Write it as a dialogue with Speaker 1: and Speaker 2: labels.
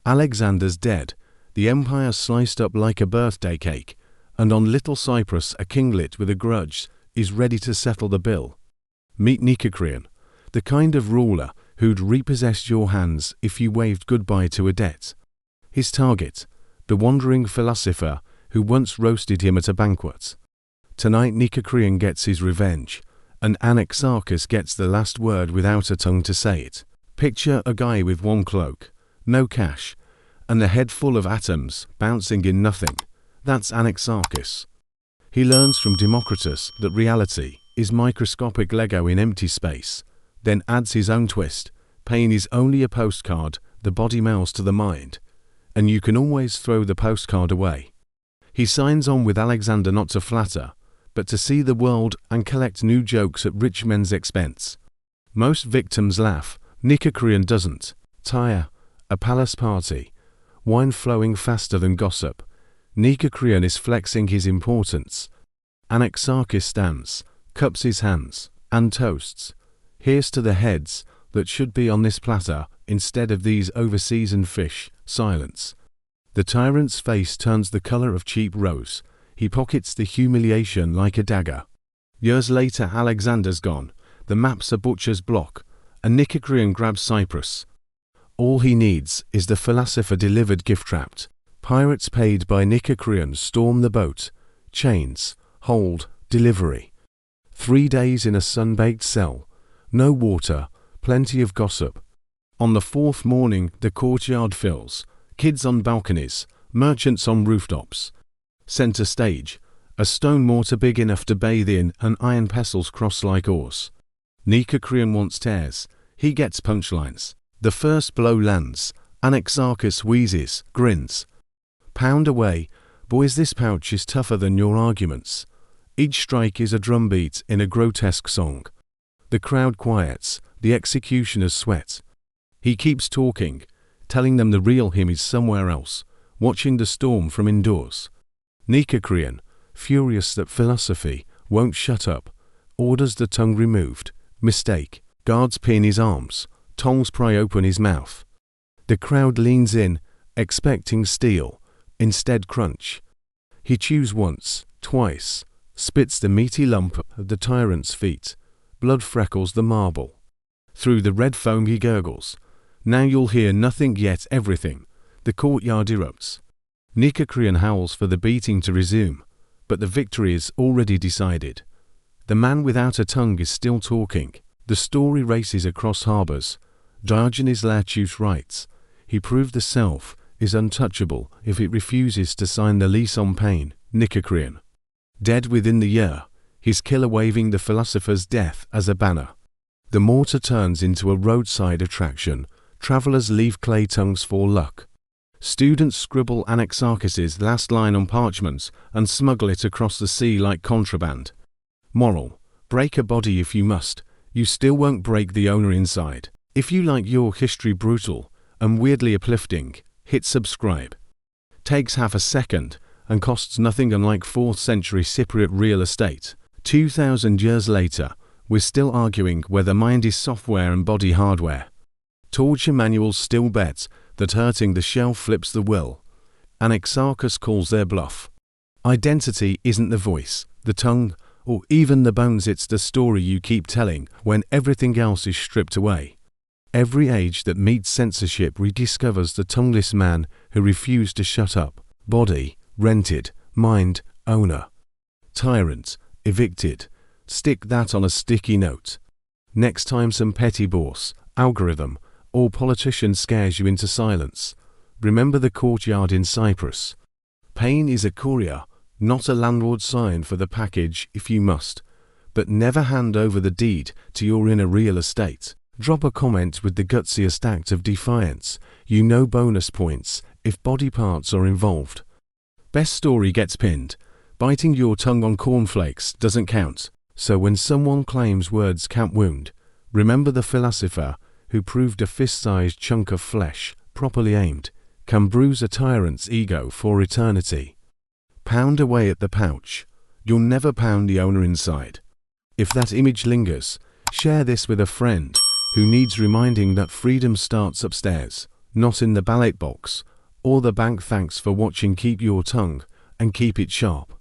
Speaker 1: Alexander's dead, the empire sliced up like a birthday cake, and on little Cyprus a kinglet with a grudge is ready to settle the bill. Meet Nicocreon, the kind of ruler who'd repossess your hands if you waved goodbye to a debt. His target, the wandering philosopher who once roasted him at a banquet. Tonight Nicocreon gets his revenge, and Anaxarchus gets the last word without a tongue to say it. Picture a guy with one cloak, no cash, and a head full of atoms bouncing in nothing. That's Anaxarchus. He learns from Democritus that reality is microscopic Lego in empty space, then adds his own twist. Pain is only a postcard the body mails to the mind, and you can always throw the postcard away. He signs on with Alexander not to flatter, but to see the world and collect new jokes at rich men's expense. Most victims laugh, Nicocreon doesn't. Tyre, a palace party, wine flowing faster than gossip. Nicocreon is flexing his importance. Anaxarchus stands, cups his hands, and toasts. Here's to the heads that should be on this platter instead of these overseasoned fish. Silence. The tyrant's face turns the color of cheap rose. He pockets the humiliation like a dagger. Years later Alexander's gone, the map's a butcher's block, and Nicocreon grabs Cyprus. All he needs is the philosopher delivered gift-wrapped. Pirates paid by Nicocreon storm the boat. Chains, hold, delivery. 3 days in a sun-baked cell. No water, plenty of gossip. On the 4th morning the courtyard fills. Kids on balconies, merchants on rooftops. Center stage, a stone mortar big enough to bathe in and iron pestles cross like oars. Nicocreon wants tears. He gets punchlines. The first blow lands. Anaxarchus wheezes, grins. Pound away. Boys, this pouch is tougher than your arguments. Each strike is a drumbeat in a grotesque song. The crowd quiets. The executioners sweat. He keeps talking, telling them the real him is somewhere else, watching the storm from indoors. Nicocreon, furious that philosophy won't shut up, orders the tongue removed. Mistake. Guards pin his arms. Tongs pry open his mouth. The crowd leans in, expecting steel. Instead crunch. He chews once, twice, spits the meaty lump at the tyrant's feet. Blood freckles the marble. Through the red foam he gurgles. Now you'll hear nothing yet everything. The courtyard erupts. Nicocreon howls for the beating to resume, but the victory is already decided. The man without a tongue is still talking. The story races across harbors. Diogenes Laertius writes, he proved the self is untouchable if it refuses to sign the lease on pain. Nicocreon. Dead within the year, his killer waving the philosopher's death as a banner. The mortar turns into a roadside attraction. Travelers leave clay tongues for luck. Students scribble Anaxarchus's last line on parchments and smuggle it across the sea like contraband. Moral: break a body if you must. You still won't break the owner inside. If you like your history brutal and weirdly uplifting, hit subscribe. Takes half a second and costs nothing, unlike 4th century Cypriot real estate. 2,000 years later, we're still arguing whether mind is software and body hardware. Torture manuals still bet that hurting the shell flips the will. Anaxarchus calls their bluff. Identity isn't the voice, the tongue, or even the bones. It's the story you keep telling when everything else is stripped away. Every age that meets censorship rediscovers the tongueless man who refused to shut up. Body, rented. Mind, owner. Tyrant, evicted. Stick that on a sticky note. Next time some petty boss, algorithm, or politician scares you into silence, remember the courtyard in Cyprus. Pain is a courier, not a landlord. Sign for the package if you must, but never hand over the deed to your inner real estate. Drop a comment with the gutsiest act of defiance. You know bonus points if body parts are involved. Best story gets pinned. Biting your tongue on cornflakes doesn't count. So when someone claims words can't wound, remember the philosopher who proved a fist-sized chunk of flesh, properly aimed, can bruise a tyrant's ego for eternity. Pound away at the pouch. You'll never pound the owner inside. If that image lingers, share this with a friend who needs reminding that freedom starts upstairs, not in the ballot box or the bank. Thanks for watching. Keep your tongue and keep it sharp.